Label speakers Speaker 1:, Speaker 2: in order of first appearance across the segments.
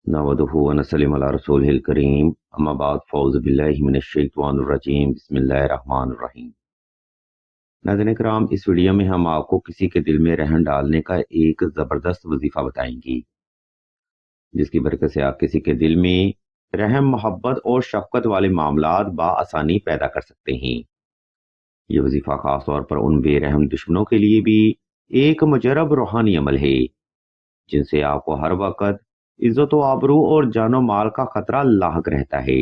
Speaker 1: नहमदुहु व नसल्लिमु अला रसूलिहिल करीम अम्मा बाद फौज़ बिल्लाहि मिनश शैतानिर रजीम बिस्मिल्लाहिर रहमानिर रहीम। नाज़रीन किराम, इस वीडियो में हम आपको किसी के दिल में रहम डालने का एक ज़बरदस्त वजीफ़ा बताएंगे, जिसकी बरकत से आप किसी के दिल में रहम, मोहब्बत और शफकत वाले मामलात बआसानी पैदा कर सकते हैं। ये वजीफ़ा खास तौर पर उन बेरहम दुश्मनों के लिए भी एक मुजरब रूहानी अमल है, जिनसे आपको हर वक्त इज्जत व आबरू और जानो माल का खतरा लाहक रहता है।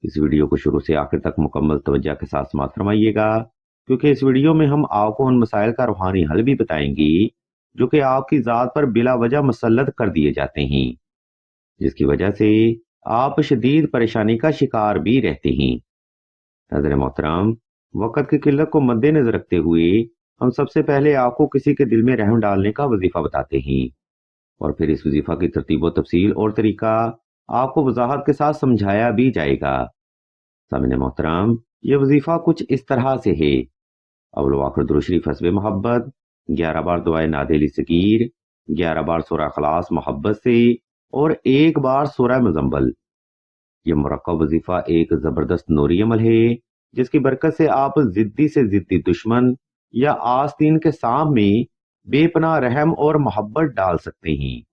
Speaker 1: इस वीडियो को शुरू से आखिर तक मुकम्मल तवज्जो के साथ समाअत फरमाइएगा, क्योंकि इस वीडियो में हम आपको उन मसाइल का रूहानी हल भी बताएंगे जो कि आपकी ज़ात पर बिला वजह मुसल्लत कर दिए जाते हैं, जिसकी वजह से आप शदीद परेशानी का शिकार भी रहते हैं। नाज़रीन मोहतरम, वक़्त की किल्लत को मद्देनजर रखते हुए हम सबसे पहले आपको किसी के दिल में रहम डालने का वजीफ़ा बताते हैं, और फिर इस वजीफ़ा की तरतीब व तफसील और तरीका आपको वजाहत के साथ समझाया भी जाएगा। सामने मोहतरम, ये वजीफ़ा कुछ इस तरह से है। अव्वल व आखिर दुरूद शरीफ हस्बे मोहब्बत, 11 बार दुआए नादिल सगीर, 11 बार सूरह इखलास मोहब्बत से, और 1 बार सूरह मुज़म्मल। ये मुरक्कब वजीफ़ा एक ज़बरदस्त नूरी अमल है, जिसकी बरकत से आप जिद्दी से जिद्दी दुश्मन या आस्तीन के सांप में बेपनाह रहम और मोहब्बत डाल सकते हैं।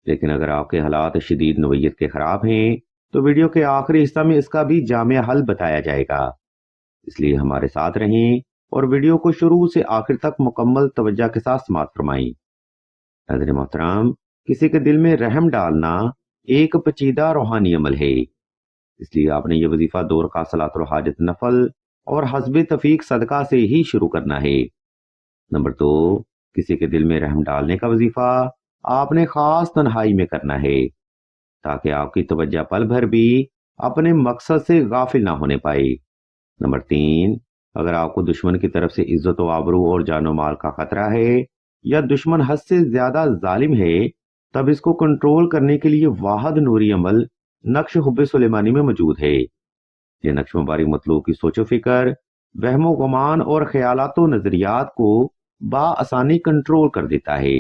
Speaker 1: लेकिन अगर आपके हालात शदीद नोयत के खराब हैं, तो वीडियो के आखिरी हिस्सा में इसका भी जामिया हल बताया जाएगा। इसलिए हमारे साथ रहें और वीडियो को शुरू से आखिर तक मुकम्मल तवज्जो के साथ समाअत फरमाएं। नाज़रीन मोहतरम, किसी के दिल में रहम डालना एक पेचीदा रूहानी अमल है, इसलिए आपने ये वजीफा 2 रकात सलातुल हाजत नफल और हस्बे तफीक सदका से ही शुरू करना है। नंबर 2, किसी के दिल में रहम डालने का वजीफा आपने खास तन्हाई में करना है, ताकि आपकी तवज्जो पल भर भी अपने मकसद से गाफिल ना होने पाए। नंबर 3, अगर आपको दुश्मन की तरफ से इज्जत व आबरू और जानो माल का खतरा है, या दुश्मन हद से ज्यादा जालिम है, तब इसको कंट्रोल करने के लिए वाहद नूरी अमल नक्श हुब्बे सुलेमानी में मौजूद है। ये नक्श मुबारक मतलूब की सोचो फिक्र, वहमो गुमान और ख्यालातो नजरियात को बाआसानी कंट्रोल कर देता है,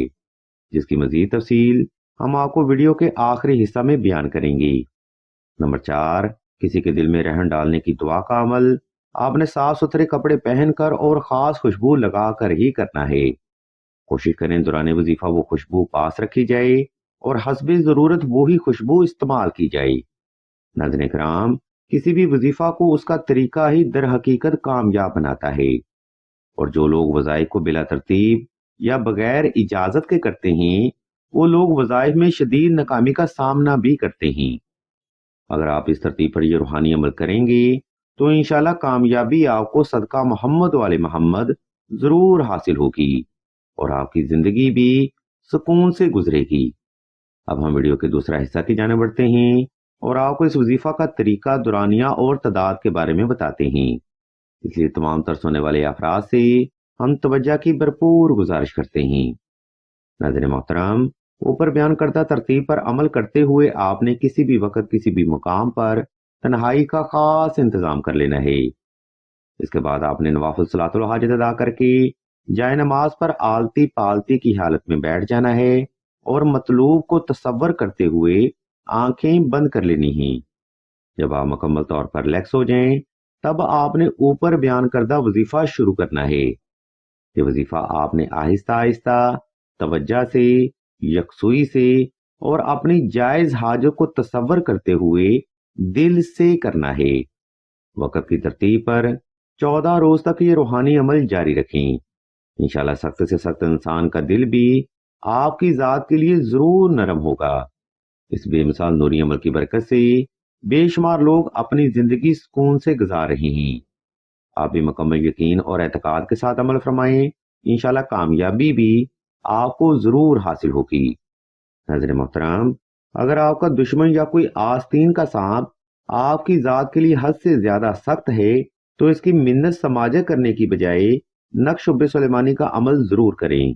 Speaker 1: जिसकी मजीद तफसील हम आपको वीडियो के आखिरी हिस्सा में बयान करेंगे। नंबर 4, किसी के दिल में रहम डालने की दुआ का अमल आपने साफ सुथरे कपड़े पहनकर और खास खुशबू लगाकर ही करना है। कोशिश करें दौरान वजीफा वो खुशबू पास रखी जाए और हस्बे जरूरत वो ही खुशबू इस्तेमाल की जाए। नाज़रीन किराम, किसी भी वजीफा को उसका तरीका ही दर हकीकत कामयाब बनाता है, और जो लोग वज़ाइफ को बिला तरतीब या बगैर इजाजत के करते हैं, वो लोग वज़ाइफ में शदीद नाकामी का सामना भी करते हैं। अगर आप इस तरतीब पर ये रूहानी अमल करेंगे, तो इंशाल्लाह कामयाबी आपको सदका मोहम्मद वाले मोहम्मद जरूर हासिल होगी, और आपकी जिंदगी भी सुकून से गुजरेगी। अब हम वीडियो के दूसरा हिस्सा की जाने बढ़ते हैं, और आपको इस वजीफा का तरीका, दुरानिया और तादाद के बारे में बताते हैं। इसलिए तमाम तर सुनने वाले अफराद से हम तवज्जो की भरपूर गुजारिश करते हैं। नाज़रीन मोहतरम, ऊपर बयान करदा तरतीब पर अमल करते हुए आपने किसी भी वक्त किसी भी मुकाम पर तन्हाई का खास इंतजाम कर लेना है। इसके बाद आपने नवाफिल सलातुल हाजत अदा करके जाए नमाज पर आलती पालती की हालत में बैठ जाना है, और मतलूब को तसव्वुर करते हुए आंखें बंद कर लेनी है। जब आप मुकम्मल तौर पर रिलैक्स हो जाएं, तब आपने ऊपर बयान करदा वजीफा शुरू करना है। ये वजीफा आपने आहिस्ता आहिस्ता, तवज्जो से, यकसुई से और अपनी जायज हाजत को तसव्वुर करते हुए दिल से करना है। वक़्त की तरतीब पर 14 रोज तक ये रूहानी अमल जारी रखें। इंशाल्लाह सख्त से सख्त इंसान का दिल भी आपकी जात के लिए जरूर नरम होगा। इस बेमिसाल नूरी अमल की बरकत से बेशुमार लोग अपनी जिंदगी सुकून से गुजार रहे हैं। आप भी मुकम्मल यकीन और एतकाद के साथ अमल फरमाएं, इंशाल्लाह कामयाबी भी आपको जरूर हासिल होगी। नाज़रीन मोहतरम, अगर आपका दुश्मन या कोई आस्तीन का सांप आपकी जात के लिए हद से ज्यादा सख्त है, तो इसकी मिन्नत समाजा करने की बजाय नक्श शुब्बे सुलेमानी का अमल जरूर करें,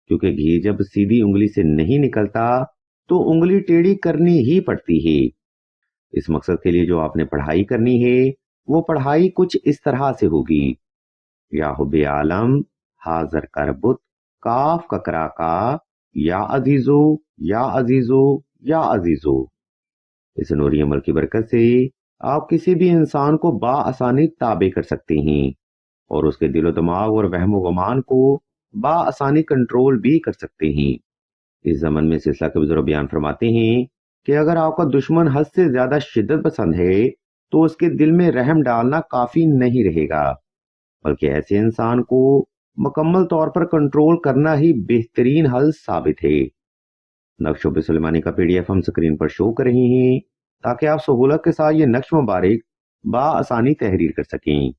Speaker 1: क्योंकि घी जब सीधी उंगली से नहीं निकलता, तो उंगली टेढ़ी करनी ही पड़ती है। इस मकसद के लिए जो आपने पढ़ाई करनी है, वो पढ़ाई कुछ इस तरह से होगी। या हुब्बे आलम, हाजर करबुत, काफ ककरा का, या अजीजो, या अजीजो, یا عزیزو، اس نوری عمل کی برکت سے آپ کسی بھی انسان کو بآسانی تابع کر سکتے ہیں اور اس کے دل و دماغ اور وہم و گمان کو بآسانی کنٹرول بھی کر سکتے ہیں۔ اس زمن میں سلسلہ کے بزرگ بیان فرماتے ہیں کہ اگر آپ کا دشمن حد سے زیادہ شدت پسند ہے تو اس کے دل میں رحم ڈالنا کافی نہیں رہے گا، بلکہ ایسے انسان کو مکمل طور پر کنٹرول کرنا ہی بہترین حل ثابت ہے۔ نقش و سلیمانی کا PDF ہم سکرین پر شو کر رہے ہیں تاکہ آپ سہولت کے ساتھ یہ نقش مبارک بآسانی تحریر کر سکیں۔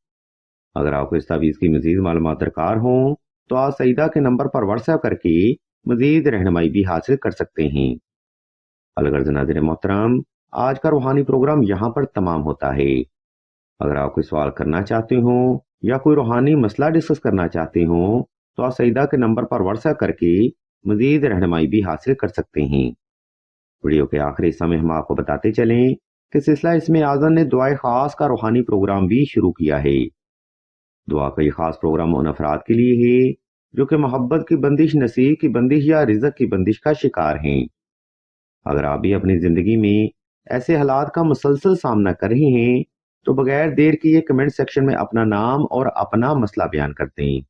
Speaker 1: اگر آپ کو اس تعویذ کی مزید معلومات درکار ہوں تو آپ سیدہ کے نمبر پر واٹس ایپ کر کے مزید رہنمائی بھی حاصل کر سکتے ہیں۔ الغرض ناظرین محترم، آج کا روحانی پروگرام یہاں پر تمام ہوتا ہے۔ اگر آپ کوئی سوال کرنا چاہتے ہوں یا کوئی روحانی مسئلہ ڈسکس کرنا چاہتے ہوں تو آپ سیدہ کے نمبر پر واٹس ایپ کر کے مزید رہنمائی بھی حاصل کر سکتے ہیں۔ ویڈیو کے آخری حصہ میں ہم آپ کو بتاتے چلیں کہ سلسلہ اسم اعظم نے دعائے خاص کا روحانی پروگرام بھی شروع کیا ہے۔ دعا کا یہ خاص پروگرام ان افراد کے لیے ہے جو کہ محبت کی بندش، نصیب کی بندش یا رزق کی بندش کا شکار ہیں۔ اگر آپ بھی اپنی زندگی میں ایسے حالات کا مسلسل سامنا کر رہے ہیں تو بغیر دیر کیے کمنٹ سیکشن میں اپنا نام اور اپنا مسئلہ بیان کرتے ہیں۔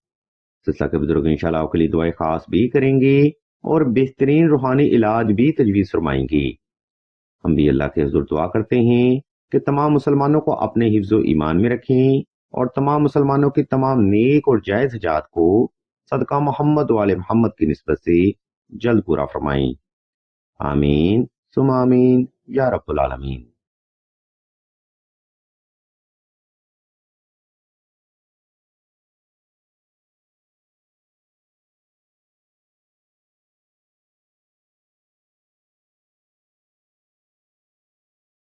Speaker 1: سلسلہ کے بزرگ انشاءاللہ آپ کے لیے دعائیں خاص بھی کریں گے اور بہترین روحانی علاج بھی تجویز فرمائیں گے۔ ہم بھی اللہ کے حضور دعا کرتے ہیں کہ تمام مسلمانوں کو اپنے حفظ و ایمان میں رکھیں اور تمام مسلمانوں کی تمام نیک اور جائز حاجات کو صدقہ محمد و آل محمد کی نسبت سے جلد پورا فرمائیں۔ آمین ثم آمین یا رب العالمین۔